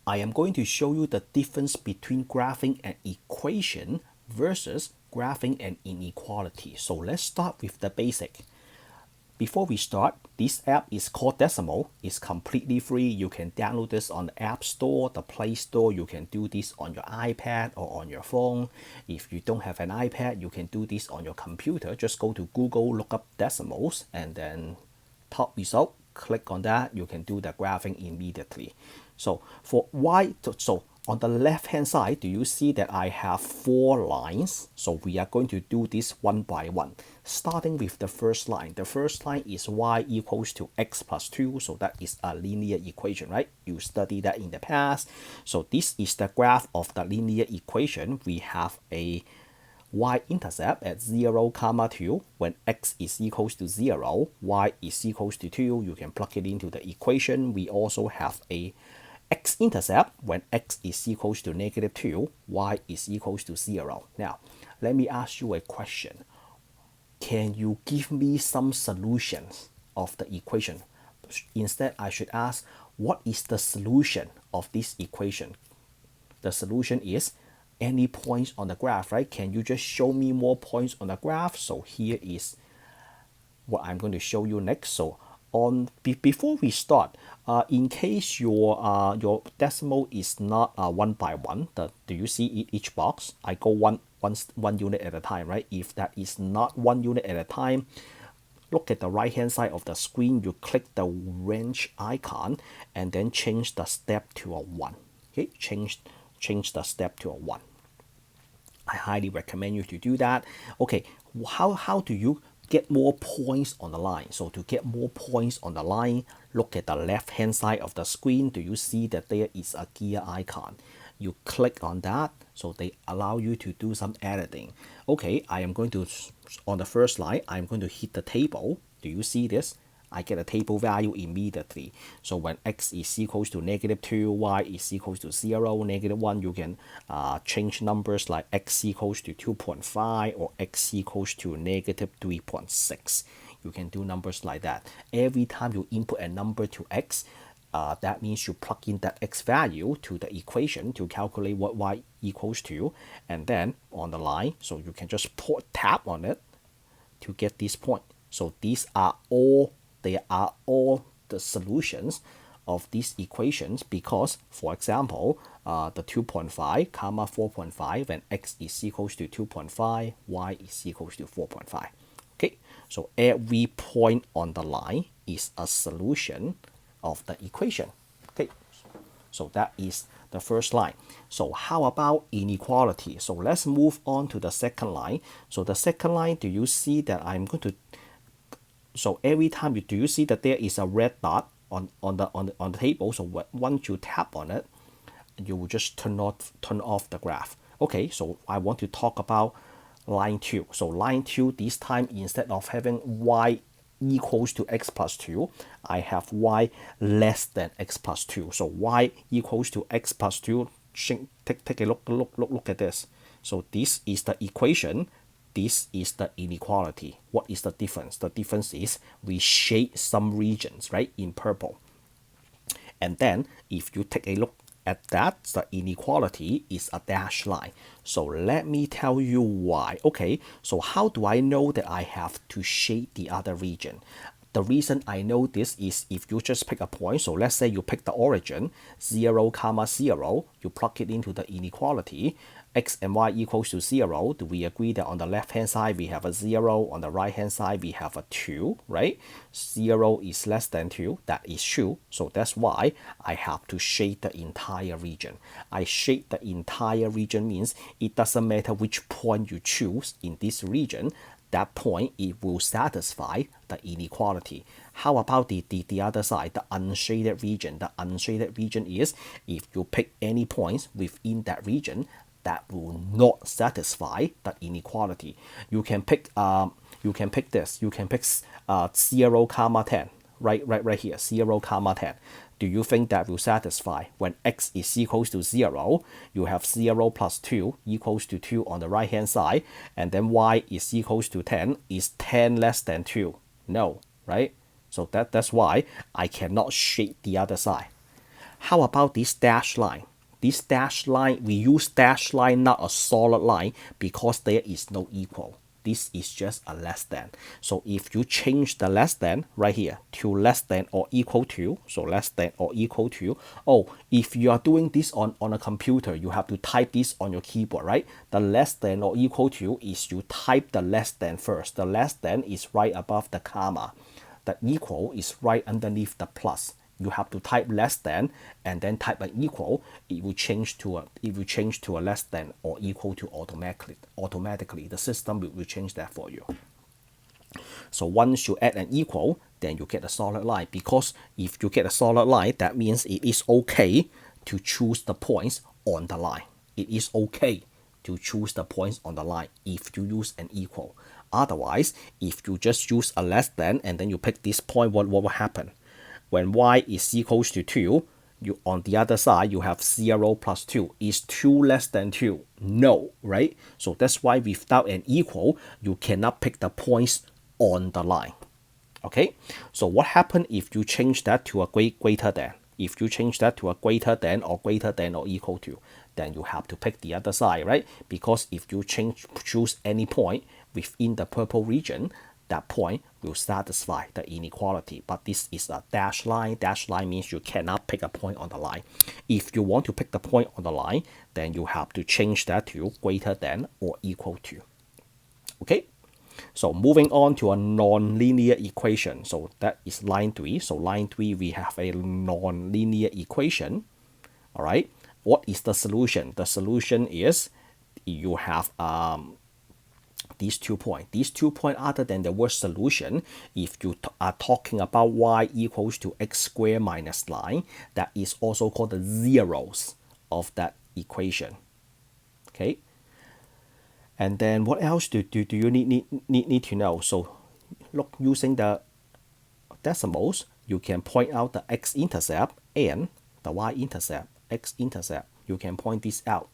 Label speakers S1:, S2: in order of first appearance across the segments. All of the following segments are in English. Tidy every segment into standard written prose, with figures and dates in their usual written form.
S1: I am going to show you the difference between graphing an equation versus graphing an inequality. So let's start with the basic. Before we start, this app is called Desmos. It's completely free. You can download this on the App Store, the Play Store. You can do this on your iPad or on your phone. If you don't have an iPad, you can do this on your computer. Just go to Google, look up Desmos, and then top result, click on that. You can do the graphing immediately. So on the left hand side, do you see that I have 4 lines? So we are going to do this one by one. Starting with the first line. The first line is y equals to x plus 2. So that is a linear equation, right? You studied that in the past. So this is the graph of the linear equation. We have a y-intercept at 0, 2. When x is equals to 0, y is equals to 2. You can plug it into the equation. We also have a x-intercept when x is equals to -2, y is equals to 0. Now, let me ask you a question. Can you give me some solutions of the equation? Instead, I should ask, what is the solution of this equation? The solution is any points on the graph, right? Can you just show me more points on the graph? So here is what I'm going to show you next. So before we start, in case your Desmos is not one by one, do you see each box? I go one unit at a time, right? If that is not 1 unit at a time, look at the right hand side of the screen. You click the wrench icon and then change the step to a 1. Okay, change the step to a 1. I highly recommend you to do that. Okay, how do you get more points on the line? So to get more points on the line, look at the left hand side of the screen. Do you see that there is a gear icon? You click on that, so they allow you to do some editing. Okay, I am going to, on the first line, I'm going to hit the table. Do you see this? I get a table value immediately. So when x is equals to -2, y is equals to 0, -1, you can change numbers like x equals to 2.5 or x equals to -3.6. You can do numbers like that. Every time you input a number to x, that means you plug in that x value to the equation to calculate what y equals to, and then on the line, so you can just tap on it to get this point. So they are all the solutions of these equations because, for example, the 2.5, 4.5, and x is equals to 2.5, y is equals to 4.5. Okay, so every point on the line is a solution of the equation. Okay, so that is the first line. So how about inequality? So let's move on to the second line. So the second line, do you see that I'm going to, so every time do you see that there is a red dot on the table? So once you tap on it, you will just turn off the graph. Okay, so I want to talk about line 2. So line 2, this time instead of having y equals to x plus 2, I have y less than x plus 2. So y equals to x plus 2. Take a look at this. So this is the equation. This is the inequality. What is the difference? The difference is we shade some regions, right, in purple. And then if you take a look at that, the inequality is a dashed line. So let me tell you why. Okay, so how do I know that I have to shade the other region? The reason I know this is if you just pick a point, so let's say you pick the origin, 0, 0, you plug it into the inequality, x and y equals to 0. Do we agree that on the left hand side we have a 0, on the right hand side we have a 2, right? 0 is less than 2, that is true. So that's why I have to shade the entire region. I shade the entire region means it doesn't matter which point you choose in this region, that point it will satisfy the inequality. How about the other side, the unshaded region? The unshaded region is if you pick any points within that region, that will not satisfy the inequality. You can pick this. You can pick 0, 10. Right here, 0, 10. Do you think that will satisfy? When x is equals to 0, you have 0 plus 2 equals to 2 on the right hand side, and then y is equals to 10. Is 10 less than 2? No, right? So that's why I cannot shade the other side. How about this dashed line? This dashed line, we use dashed line, not a solid line, because there is no equal. This is just a less than. So if you change the less than right here to less than or equal to, so less than or equal to, oh, if you are doing this on a computer, you have to type this on your keyboard, right? The less than or equal to is you type the less than first. The less than is right above the comma. The equal is right underneath the plus. You have to type less than and then type an equal. It will change to a less than or equal to automatically. The system will change that for you. So once you add an equal, then you get a solid line, because if you get a solid line, that means it is okay to choose the points on the line. It is okay to choose the points on the line if you use an equal. Otherwise, if you just use a less than and then you pick this point, what will happen? When y is equals to 2, you on the other side, you have 0 plus 2. Is 2 less than 2? No, right? So that's why without an equal, you cannot pick the points on the line. Okay? So what happens if you change that to a greater than? If you change that to a greater than or equal to, then you have to pick the other side, right? Because if you choose any point within the purple region, that point will satisfy the inequality. But this is a dashed line. Dashed line means you cannot pick a point on the line. If you want to pick the point on the line, then you have to change that to greater than or equal to. Okay? So moving on to a nonlinear equation. So that is line 3. So line 3, we have a nonlinear equation. All right? What is the solution? The solution is you have these 2 points. These 2 points, other than the word solution, if you are talking about y equals to x squared minus 9, that is also called the zeros of that equation. Okay? And then what else do you need to know? So look, using the Desmos, you can point out the x-intercept and the y-intercept, x-intercept. You can point this out.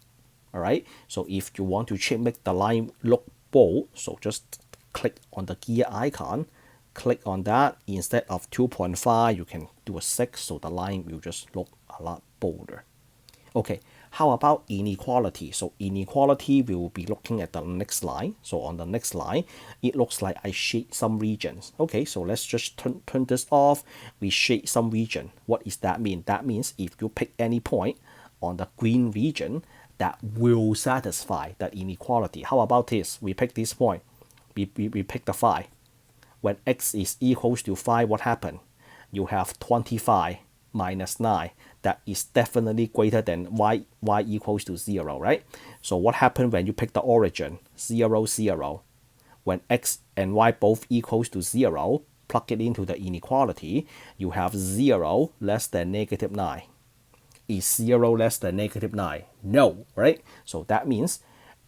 S1: All right? So if you want to make the line look bold, so just click on the gear icon, click on that. Instead of 2.5, you can do a 6, so the line will just look a lot bolder. Okay, how about inequality? So inequality, we will be looking at the next line. So on the next line, it looks like I shade some regions. Okay, so let's just turn this off. We shade some region. What does that mean? That means if you pick any point on the green region, that will satisfy the inequality. How about this? We pick this point. We pick the 5. When x is equals to 5, what happened? You have 25 minus 9. That is definitely greater than y equals to 0, right? So what happened when you pick the origin? 0, 0. When x and y both equals to 0, plug it into the inequality, you have 0 less than negative 9. Is 0 less than negative 9? No, right? So that means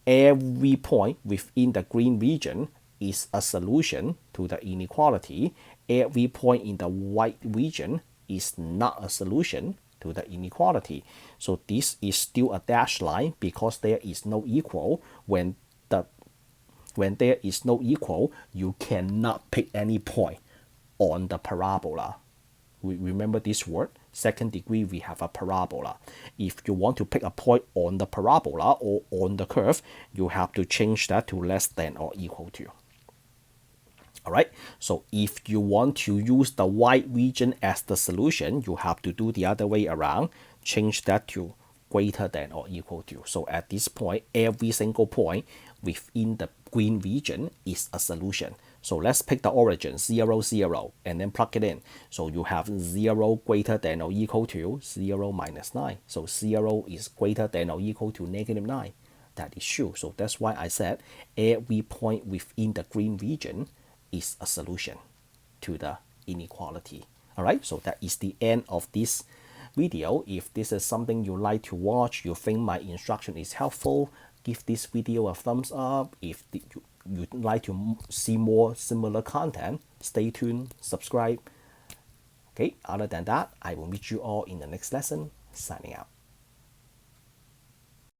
S1: every point within the green region is a solution to the inequality. Every point in the white region is not a solution to the inequality. So this is still a dashed line because there is no equal. When there is no equal, you cannot pick any point on the parabola. We remember this word. Second degree, we have a parabola. If you want to pick a point on the parabola or on the curve, you have to change that to less than or equal to. All right, so if you want to use the white region as the solution, you have to do the other way around. Change that to greater than or equal to. So at this point, every single point within the green region is a solution. So let's pick the origin, 0, 0, and then plug it in. So you have 0 greater than or equal to 0 minus 9. So 0 is greater than or equal to negative 9. That is true. So that's why I said every point within the green region is a solution to the inequality. All right, so that is the end of this video. If this is something you like to watch, you think my instruction is helpful, give this video a thumbs up. If you'd like to see more similar content, stay tuned, subscribe. Okay, other than that, I will meet you all in the next lesson. Signing out.